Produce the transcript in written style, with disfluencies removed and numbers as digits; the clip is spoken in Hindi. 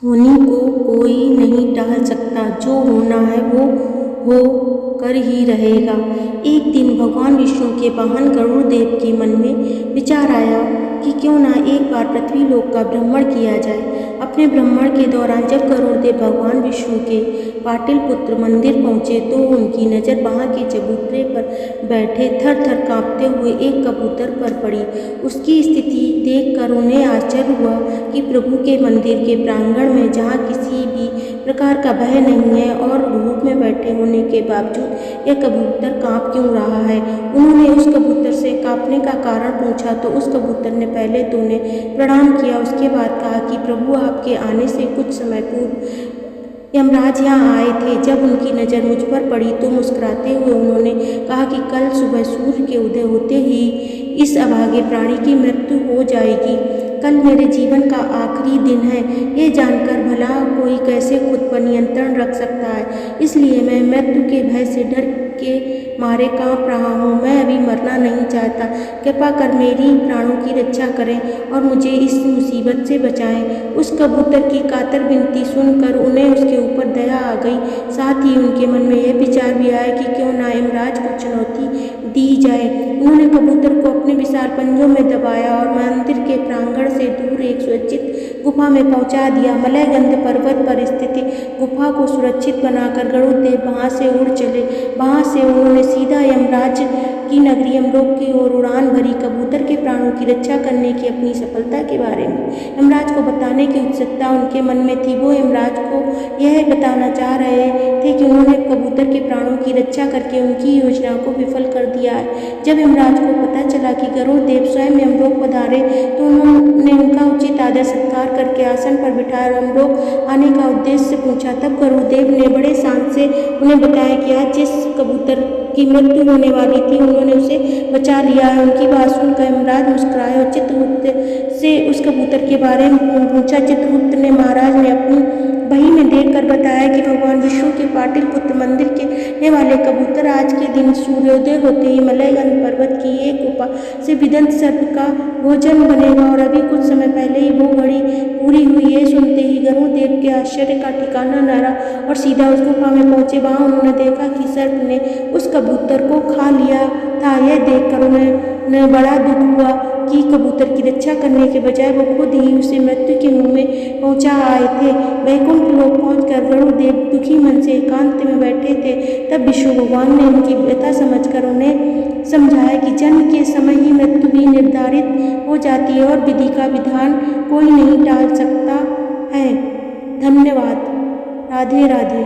होनी को कोई नहीं टाल सकता, जो होना है वो हो कर ही रहेगा। एक दिन भगवान विष्णु के वाहन गरुड़ देव के मन में विचार आया कि क्यों ना एक बार पृथ्वी लोक का भ्रमण किया जाए। अपने भ्रमण के दौरान जब गरुड़ देव भगवान विष्णु के पाटलिपुत्र मंदिर पहुँचे तो उनकी नज़र वहाँ के चबूतरे पर बैठे थर थर काँपते हुए एक कबूतर पर पड़ी। उसकी स्थिति देखकर उन्हें आश्चर्य हुआ कि प्रभु के मंदिर के प्रांगण में, जहाँ किसी भी प्रकार का भय नहीं है और धूप में बैठे होने के बावजूद यह कबूतर काँप क्यों रहा है। उन्होंने उस कबूतर से काँपने का कारण पूछा तो उस कबूतर ने पहले तो उन्हें प्रणाम किया, उसके बाद कहा कि प्रभु, आपके आने से कुछ समय पूर्व यमराज यहाँ आए थे। जब उनकी नज़र मुझ पर पड़ी तो मुस्कुराते हुए उन्होंने कहा कि कल सुबह सूर्य के उदय होते ही इस अभागे प्राणी की मृत्यु हो जाएगी। कल मेरे जीवन का आखिरी दिन है। ये जानकर भला कोई कैसे खुद पर नियंत्रण रख सकता है, इसलिए मैं मृत्यु के भय से डर के मारे काँप रहा हूँ। मैं अभी मरना नहीं चाहता। कृपा कर मेरी प्राणों की रक्षा करें और मुझे इस मुसीबत से बचाएं। उस कबूतर की कातर विनती सुनकर उन्हें उसके ऊपर दया आ गई। साथ ही उनके मन में यह विचार भी आया कि क्यों ना यमराज को चुनौती दी जाए। उन्होंने कबूतर को अपने विशाल पंजों में दबाया और मंदिर के प्रांगण से दूर एक सुरक्षित गुफा में पहुंचा दिया। मलयगंध पर्वत पर स्थित गुफा को सुरक्षित बनाकर गरुड़ देव वहां से उड़ चले। वहां से उन्होंने सीधा यमराज की नगरी यमलोक की ओर उड़ान भरी। कबूतर के प्राणों की रक्षा करने की अपनी सफलता के बारे में यमराज को बताने की उत्सुकता उनके मन में थी। वो यमराज को यह बताना चाह रहे थे कि उन्होंने कबूतर के प्राणों की रक्षा करके उनकी योजना को विफल कर दिया है। जब यमराज को पता चला कि गरुड़ देव स्वयं यमलोक पधारे तो उन्होंने उनका उचित आदर सत्कार करके आसन पर बिठाया और यमलोक आने का उद्देश्य पूछा। तब गरुड़ देव ने बड़े शान से उन्हें बताया कि आज जिस कबूतर की मृत्यु होने वाली थी उन्होंने उसे बचा लिया है। उनकी बात सुनकर यमराज मुस्कुराए और चित्रगुप्त से उस कबूतर के बारे में पूछा। चित्रगुप्त ने महाराज ने अपनी बही में देखकर बताया कि भगवान विष्णु के पाटलिपुत्र मंदिर के रहने वाले कबूतर आज के दिन सूर्योदय होते ही मलयगंध पर्वत की एक गुफा से विदंत सर्प का भोजन बनेगा और अभी कुछ समय पहले ही वो घड़ी पूरी हुई। ये सुनते ही गरुड़ देव के आश्चर्य का ठिकाना न रहा और सीधा उस गुफा में पहुंचे। वहां उन्होंने देखा कि सर्प ने उस कबूतर को खा लिया था। यह देखकर उन्हें बड़ा दुख हुआ कि कबूतर की रक्षा करने के बजाय वो खुद ही उसे मृत्यु के मुंह में पहुंचा आए थे। वैकुंठ लोक पहुंचकर गरुड़ देव दुखी मन से एकांत में बैठे थे। तब विष्णु भगवान ने उनकी व्यथा समझकर उन्हें समझाया कि जन्म के समय ही मृत्यु भी निर्धारित हो जाती है और विधि का विधान कोई नहीं टाल सकता है। धन्यवाद। राधे राधे।